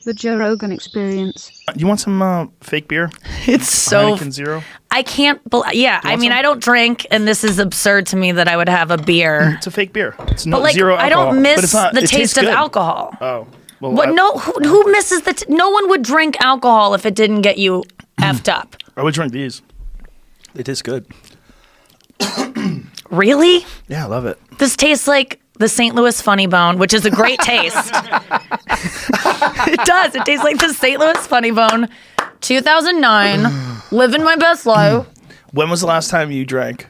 The Joe Rogan Experience. You want some fake beer? It's so... Heineken Zero? I can't... I mean, I don't drink, and this is absurd to me that I would have a beer. It's a fake beer. It's I zero alcohol. don't miss But the it taste tastes of good. alcohol. Oh. Well, What? No, who misses the... no one would drink alcohol if it didn't get you effed up. I would drink these. They taste good. Really? Yeah, I love it. This tastes like the St. Louis Funny Bone, which is a great taste. It does. It tastes like the St. Louis Funny Bone. 2009. Living my best life. When was the last time you drank?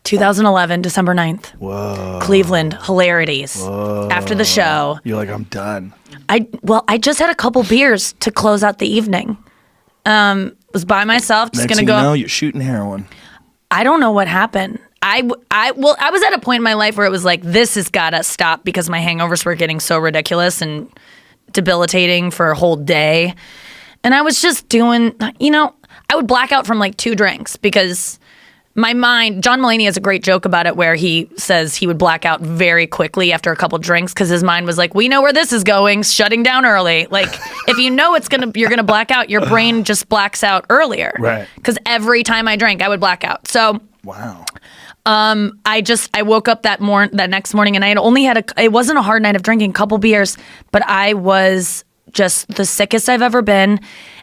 2011, December 9th. Whoa. Cleveland, hilarities. Whoa. After the show. You're like, I'm done. I just had a couple beers to close out the evening. Was by myself, just Next gonna thing go. you know, you're shooting heroin. I don't know what happened. I was at a point in my life where it was like, this has got to stop because my hangovers were getting so ridiculous and debilitating for a whole day. And I was just doing, I would black out from like 2 drinks because my mind, John Mulaney has a great joke about it where he says he would black out very quickly after a couple drinks because his mind was like, we know where this is going, shutting down early. Like, if you know you're going to black out, your brain just blacks out earlier. Right. Because every time I drank, I would black out. So... Wow. I woke up that next morning and I had only had it wasn't a hard night of drinking, a couple beers, but I was just the sickest I've ever been.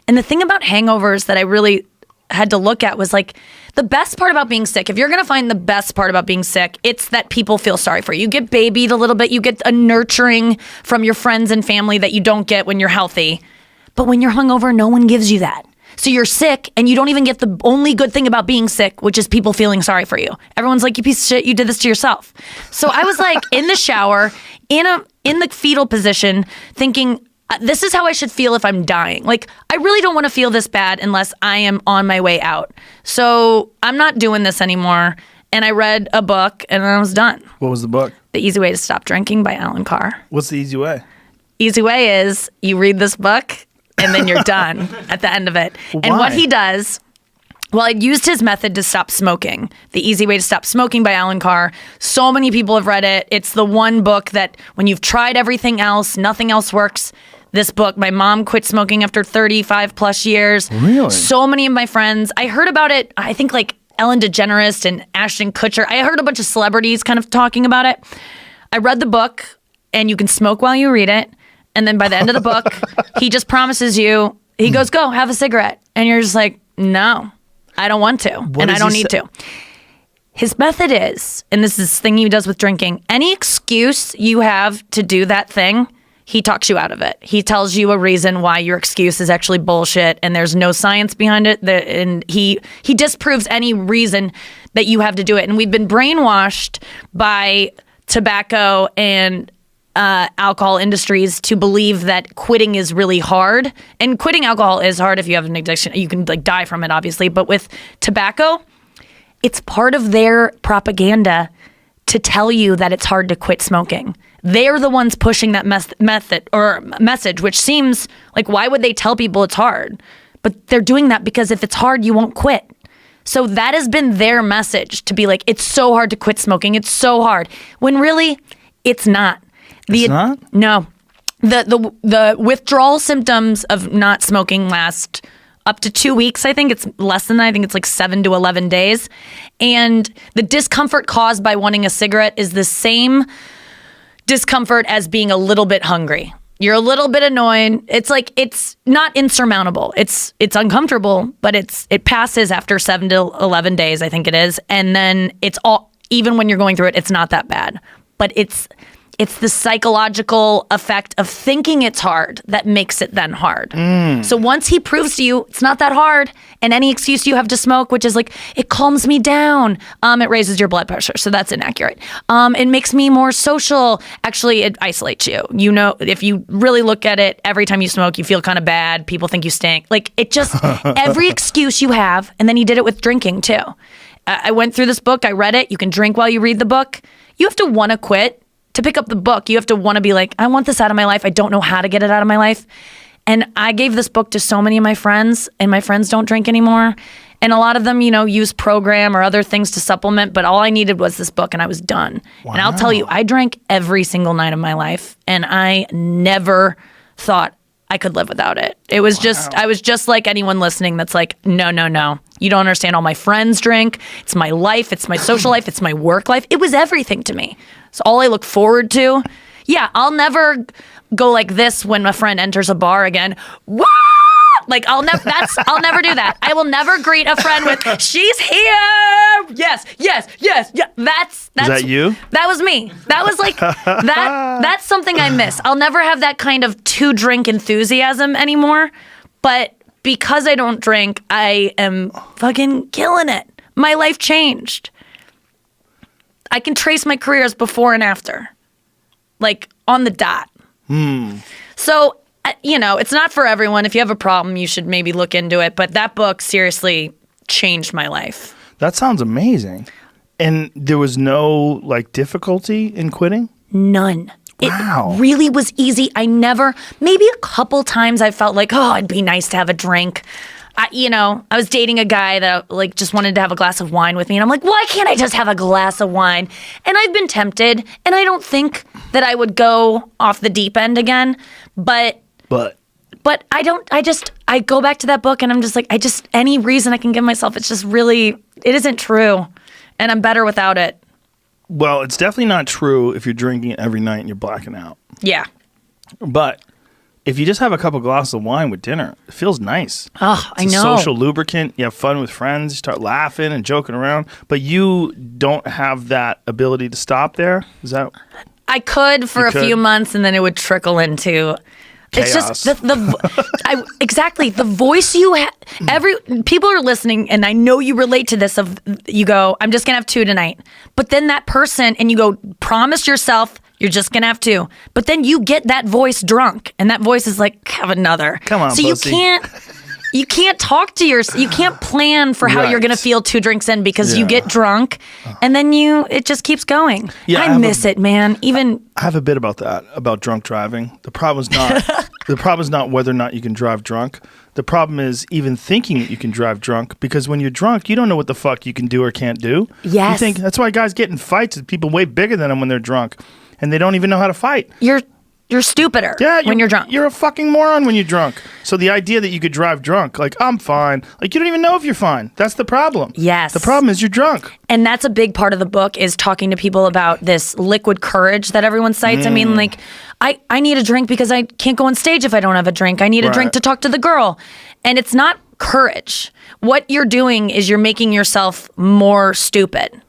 And the thing about hangovers that I really had to look at was like the best part about being sick. If you're going to find the best part about being sick, it's that people feel sorry for you. You get babied a little bit. You get a nurturing from your friends and family that you don't get when you're healthy. But when you're hungover, no one gives you that. So you're sick and you don't even get the only good thing about being sick, which is people feeling sorry for you. Everyone's like, you piece of shit, you did this to yourself. So I was like in the shower, in the fetal position, thinking, this is how I should feel if I'm dying. Like, I really don't want to feel this bad unless I am on my way out. So I'm not doing this anymore. And I read a book and I was done. What was the book? The Easy Way to Stop Drinking by Alan Carr. What's the easy way? Easy way is you read this book and then you're done at the end of it. Why? And what he does, well, I used his method to stop smoking. The Easy Way to Stop Smoking by Alan Carr. So many people have read it. It's the one book that when you've tried everything else, nothing else works. This book, my mom quit smoking after 35 plus years. Really? So many of my friends, I heard about it, I think like Ellen DeGeneres and Ashton Kutcher. I heard a bunch of celebrities kind of talking about it. I read the book and you can smoke while you read it. And then by the end of the book, he just promises you, he goes, go, have a cigarette. And you're just like, no, I don't want to. And I don't need to. His method is, and this is this thing he does with drinking, any excuse you have to do that thing, he talks you out of it. He tells you a reason why your excuse is actually bullshit and there's no science behind it. And he disproves any reason that you have to do it. And we've been brainwashed by tobacco and alcohol industries to believe that quitting is really hard. And quitting alcohol is hard if you have an addiction. You can like die from it, obviously. But with tobacco, it's part of their propaganda to tell you that it's hard to quit smoking. They're the ones pushing that method or message, which seems like, why would they tell people it's hard? But they're doing that because if it's hard, you won't quit. So that has been their message, to be like, it's so hard to quit smoking. It's so hard. When really, it's not. It's not? No. The withdrawal symptoms of not smoking last up to 2 weeks. I think it's less than that. I think it's like 7 to 11 days. And the discomfort caused by wanting a cigarette is the same discomfort as being a little bit hungry. You're a little bit annoyed. It's like, it's not insurmountable. It's uncomfortable, but it passes after 7 to 11 days, I think it is. And then it's all, even when you're going through it, it's not that bad. But it's the psychological effect of thinking it's hard that makes it then hard. So once he proves to you it's not that hard, and any excuse you have to smoke, which is like, it calms me down, it raises your blood pressure. So that's inaccurate. It makes me more social. Actually, it isolates you. You know, if you really look at it, every time you smoke, you feel kind of bad. People think you stink. Like, it just, every excuse you have. And then he did it with drinking too. I went through this book. I read it. You can drink while you read the book. You have to want to quit. To pick up the book, you have to want to be like, I want this out of my life. I don't know how to get it out of my life. And I gave this book to so many of my friends, and my friends don't drink anymore. And a lot of them, use program or other things to supplement. But all I needed was this book, and I was done. Wow. And I'll tell you, I drank every single night of my life. And I never thought I could live without it. It was just, I was just like anyone listening that's like, no, no, no. You don't understand. All my friends drink. It's my life. It's my social life. It's my work life. It was everything to me. It's all I look forward to. Yeah, I'll never go like this when a friend enters a bar again. Woo! Like I'll never do that. I will never greet a friend with "She's here." Yes, yes, yes, yeah. That's Is that you? That was me. That was like that. That's something I miss. I'll never have that kind of drink enthusiasm anymore. But because I don't drink, I am fucking killing it. My life changed. I can trace my careers before and after, like on the dot. So. It's not for everyone. If you have a problem, you should maybe look into it. But that book seriously changed my life. That sounds amazing. And there was no difficulty in quitting? None. Wow. It really was easy. Maybe a couple times I felt like, oh, it'd be nice to have a drink. I was dating a guy that just wanted to have a glass of wine with me. And I'm like, why can't I just have a glass of wine? And I've been tempted. And I don't think that I would go off the deep end again. But I go back to that book and I'm just like, any reason I can give myself, it's just really, it isn't true. And I'm better without it. Well, it's definitely not true if you're drinking it every night and you're blacking out. Yeah. But if you just have a couple glasses of wine with dinner, it feels nice. Oh, It's I a know. social lubricant. You have fun with friends. You start laughing and joking around. But you don't have that ability to stop there? Is that... I could for a few months and then it would trickle into... Chaos. It's just exactly the voice you have. People are listening, and I know you relate to this. You go, I'm just gonna have 2 tonight, but then that person, and you go, promise yourself you're just gonna have 2, but then you get that voice drunk, and that voice is like, have another. Come on, so pussy. you can't talk to you can't plan for how Right. you're gonna feel 2 drinks in because you get drunk, and then it just keeps going. Yeah, I miss it, man. Even I have a bit about that, about drunk driving. The problem is not whether or not you can drive drunk. The problem is even thinking that you can drive drunk, because when you're drunk, you don't know what the fuck you can do or can't do. Yes. You think that's why guys get in fights with people way bigger than them when they're drunk, and they don't even know how to fight. you're stupider when you're drunk. You're a fucking moron when you're drunk. So the idea that you could drive drunk, I'm fine, you don't even know if you're fine. That's the problem. Yes. The problem is you're drunk. And that's a big part of the book, is talking to people about this liquid courage that everyone cites. I mean, I need a drink because I can't go on stage if I don't have a drink. I need a drink Right. to talk to the girl. And it's not courage. What you're doing is you're making yourself more stupid.